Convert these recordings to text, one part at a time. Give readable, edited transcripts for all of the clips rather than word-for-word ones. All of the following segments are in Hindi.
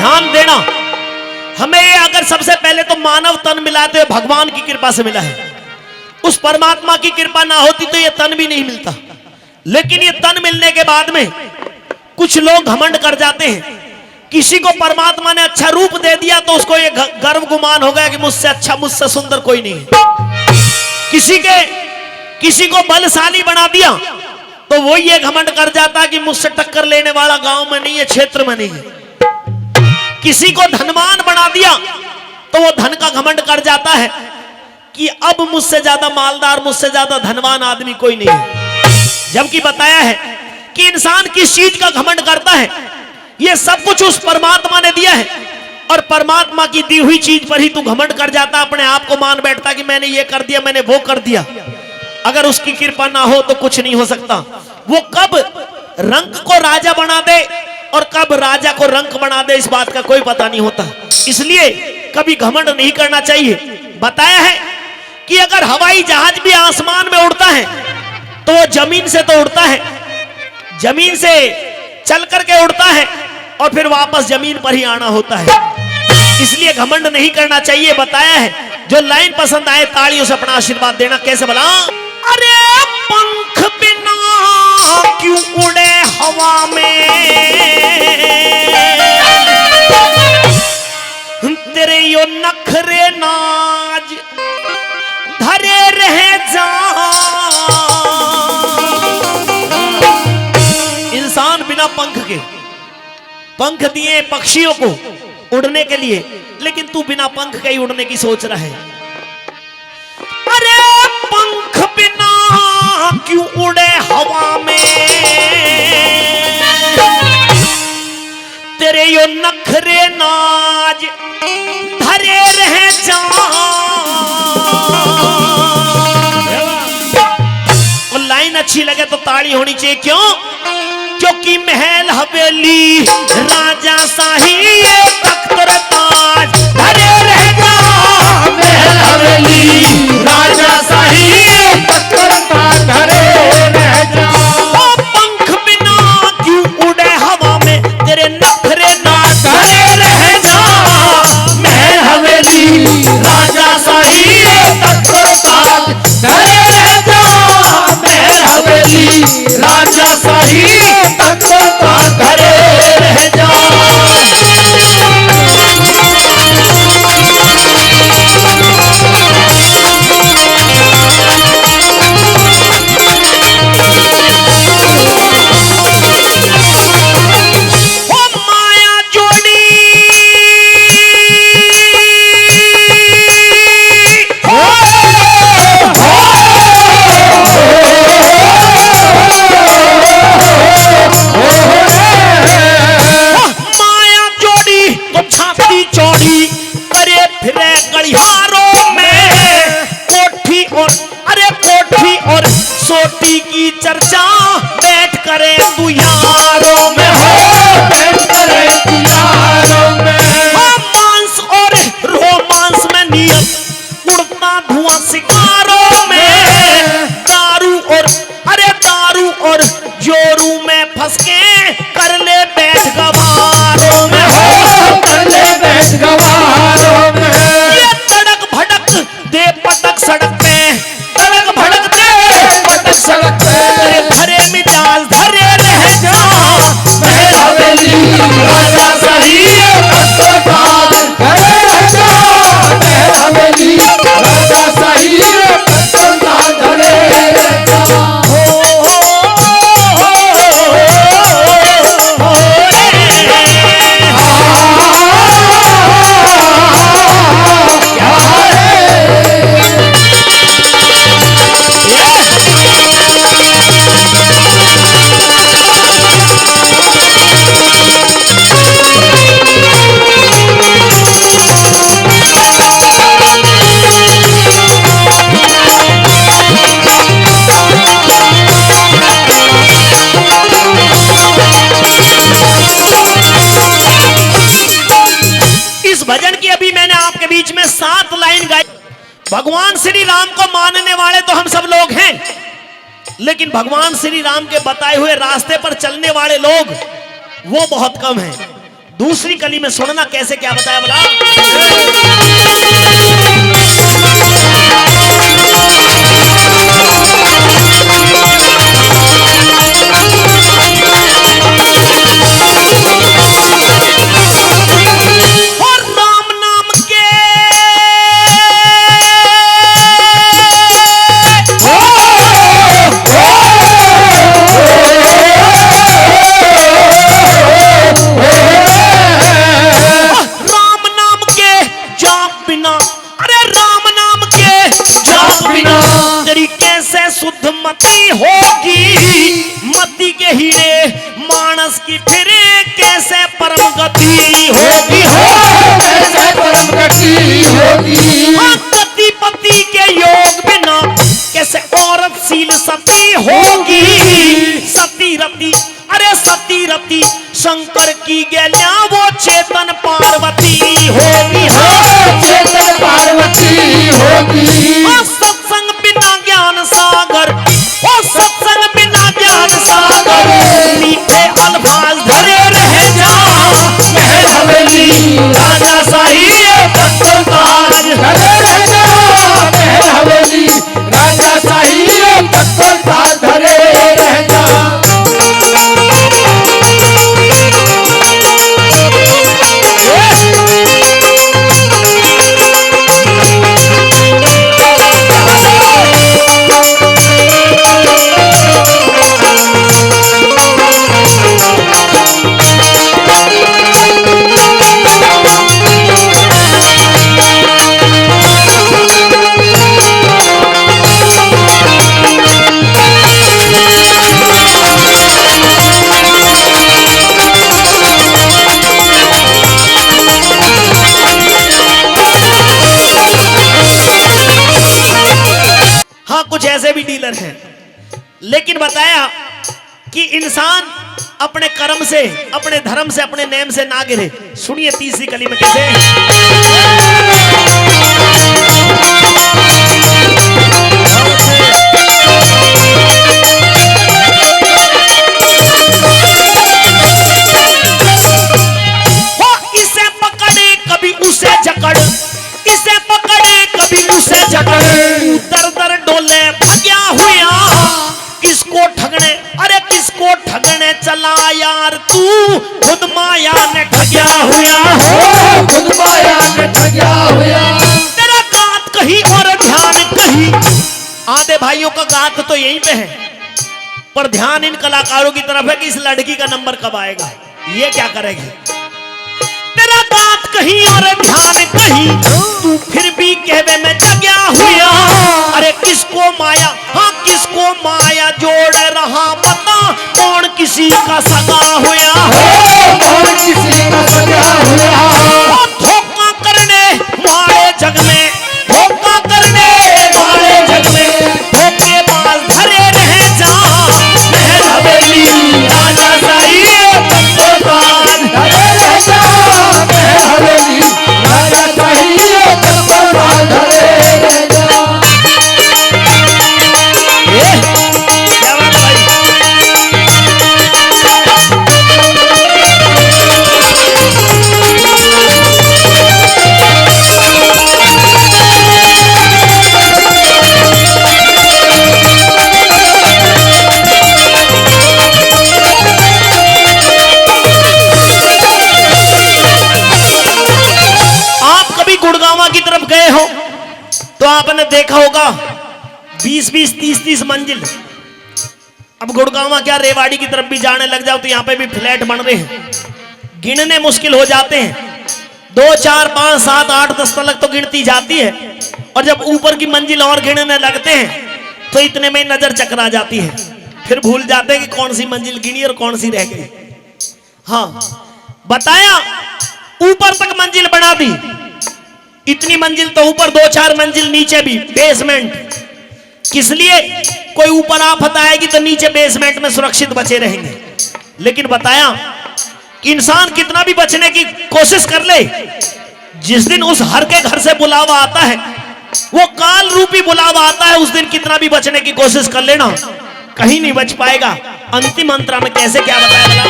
ध्यान देना, हमें अगर सबसे पहले तो मानव तन मिला तो भगवान की कृपा से मिला है। उस परमात्मा की कृपा ना होती तो ये तन भी नहीं मिलता। लेकिन ये तन मिलने के बाद में कुछ लोग घमंड कर जाते हैं। किसी को परमात्मा ने अच्छा रूप दे दिया तो उसको ये गर्व गुमान हो गया कि मुझसे अच्छा, मुझसे सुंदर कोई नहीं है। किसी को बलशाली बना दिया तो वो ये घमंड कर जाता कि मुझसे टक्कर लेने वाला गांव में नहीं है, क्षेत्र में नहीं है। किसी को धनवान बना दिया तो वो धन का घमंड कर जाता है कि अब मुझसे ज्यादा मालदार, मुझसे ज्यादा धनवान आदमी कोई नहीं है। जबकि बताया है कि इंसान किस चीज का घमंड करता है, ये सब कुछ उस परमात्मा ने दिया है और परमात्मा की दी हुई चीज पर ही तू घमंड कर जाता, अपने आप को मान बैठता कि मैंने ये कर दिया, मैंने वो कर दिया। अगर उसकी कृपा ना हो तो कुछ नहीं हो सकता। वो कब रंक को राजा बना दे और कब राजा को रंक बना दे, इस बात का कोई पता नहीं होता। इसलिए कभी घमंड नहीं करना चाहिए। बताया है कि अगर हवाई जहाज भी आसमान में उड़ता है तो वो जमीन से तो उड़ता है, जमीन से चल करके उड़ता है और फिर वापस जमीन पर ही आना होता है। इसलिए घमंड नहीं करना चाहिए। बताया है। जो लाइन पसंद आए तालियों से अपना आशीर्वाद देना। कैसे बोला? अरे पंख बिना क्यों उड़े हवा में, तेरे यो नखरे नाज धरे रहे जा। इंसान बिना पंख दिए पक्षियों को उड़ने के लिए, लेकिन तू बिना पंख के ही उड़ने की सोच रहा है। अरे पंख बिना क्यों उड़े हवा में, तेरे यो नखरे नाज धरे रह जा। और लाइन अच्छी लगे तो ताड़ी होनी चाहिए। क्यों? क्योंकि महल हवेली राजा शाही तख्त ताज धरे रह जा। महल हवेली राजा शाही तख्त ताज धरे रह जा। ओ पंख बिना क्यों उड़े हवा में, तेरे नखरे नाज धरे रह जा। महल हवेली राजा शाही तख्त ताज धरे रह जा। महल हवेली राजा शाही तख्त ताज धरे रह जा। सोटी की चर्चा बैठ करे तू यारों में हो, बैठ करे तू यारों में। मांस और रोमांस में नियत उड़ता धुआं शिकारों में। दारू और जोरू में फंस के कर ले बैठ गवारों में हो, कर ले बैठ गवारों में। ये तड़क भड़क दे पटक सड़क पे, तड़क भड़क दे पटक सड़क पे। धरे मिजाज धरे रह जा। महल हवेली राजा शाही तख्त ताज धरे रह जा। महल हवेली राजा शाही तख्त ताज धरे रह जा। भगवान श्री राम को मानने वाले तो हम सब लोग हैं, लेकिन भगवान श्री राम के बताए हुए रास्ते पर चलने वाले लोग वो बहुत कम हैं। दूसरी कली में सुनना कैसे क्या बताया बोला। और राम नाम के राम नाम के जाप बिना, अरे राम नाम के जाप बिना तरीके से शुद्ध मति होगी। मति के हीरे मानस की फिर कैसे परम गति होगी। कैसे परम गति होगी। हाँ, पति पति के योग बिना कैसे औरत शील सती होगी। सती रति, अरे सती रति शंकर की गैल्या वो चेतन पार्वती होगी। चेतन पार्वती होगी। हाँ, सत्संग बिना ज्ञान सागर, ओ सत्संग बिना ज्ञान सागर मीठे अल्फाज धरे रह जा। महल हवेली राजा शाही ताज धरे रहना। महल हवेली राजा शाही ताज धरे रहना। हाँ, कुछ ऐसे भी डीलर हैं, लेकिन बताया कि इंसान अपने कर्म से, अपने धर्म से, अपने नेम से ना गिरे। सुनिए तीसरी कली में कैसे। इसे पकड़े कभी उसे जकड़, इसे पकड़े कभी उसे जकड़, दर दर डोले भग्या हुआ। किसको ठगने, अरे किसको ठगने चला यार तू, खुद माया ने ठग्या हुआ। खुद माया ने ठग्या हुआ। तेरा गात कहीं और ध्यान कहीं। आधे भाइयों का गात तो यहीं पे है, पर ध्यान इन कलाकारों की तरफ है कि इस लड़की का नंबर कब आएगा, ये क्या करेगी। तेरा गात कहीं और ध्यान कहीं, तू फिर भी कहवे में जग्या हुआ। अरे किसको माया, हाँ किसको माया जोड़ रहा बता, कौन किसी का सगा हुआ। कौन किसी का सगा हुआ। धोखा करने वाले जग में, धोखा करने वाले जग में धोखेबाज धरे रह जा। महल हवेली राजा शाही ताज धरे रहना। महल हवेली राजा शाही ताज धरे रहना। क्या बात है भाई। आप कभी गुड़गांव की तरफ गए हो तो आपने देखा होगा 20-20, 30-30 मंजिल। अब गुड़गांव क्या, रेवाड़ी की तरफ भी जाने लग जाओ तो यहाँ पे भी फ्लैट बन रहे हैं, गिनने मुश्किल हो जाते हैं। 2, 4, 5, 7, 8, 10 तक तो गिनती जाती है, और जब ऊपर की मंजिल और गिनने लगते हैं तो इतने में नजर चकरा जाती है, फिर भूल जाते हैं कि कौन सी मंजिल गिनी और कौन सी रह गई। हाँ, बताया ऊपर तक मंजिल बना दी, इतनी मंजिल तो ऊपर, 2-4 मंजिल नीचे भी बेसमेंट। किस लिए, कोई ऊपर आफत आएगी तो नीचे बेसमेंट में सुरक्षित बचे रहेंगे। लेकिन बताया कि इंसान कितना भी बचने की कोशिश कर ले, जिस दिन उस हर के घर से बुलावा आता है, वो काल रूपी बुलावा आता है, उस दिन कितना भी बचने की कोशिश कर लेना, कहीं नहीं बच पाएगा। अंतिम अंतरा में कैसे क्या बताया।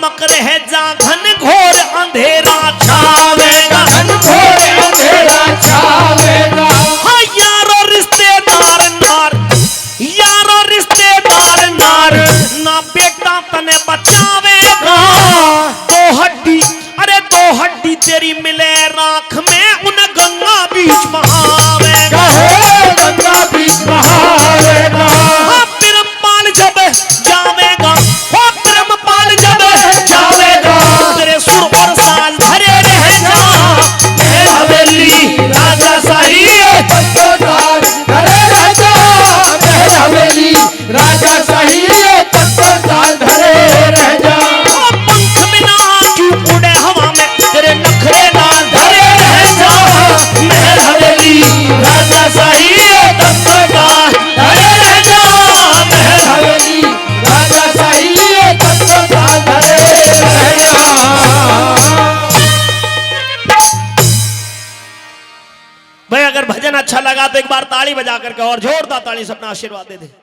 चमक रहे जा घन घोर अंधेरा छावेगा, घोर अंधेरा छावेगा। हाँ यारो रिश्तेदार नार, यारो रिश्तेदार नार, ना बेटा तने बचावेगा। दो हड्डी, अरे दो हड्डी तेरी मिले राख में, उन गंगा बीच बहावेगा, गंगा बीच बहावेगा। हाँ पिरमपाल जब जावेगा, हो पिरमपाल जब जावेगा, तेरे सुर और साल भरे रह जा। महल हवेली राजा शाही तत्वदार धरे रह जा। महल हवेली राजा शाही तत्वदार धरे रह जा। ओ पंख बिना क्यों उड़े हवा में, तेरे नखरे ना धरे रह जा। महल हवेली राजा शाही तत्वदार धरे रह जा। महल हवेली राजा शाही तत्वदार धरे रह जा। भाई अगर भजन अच्छा लगा तो एक बार ताली बजा करके और जोरदार ताली से अपना आशीर्वाद दे दे।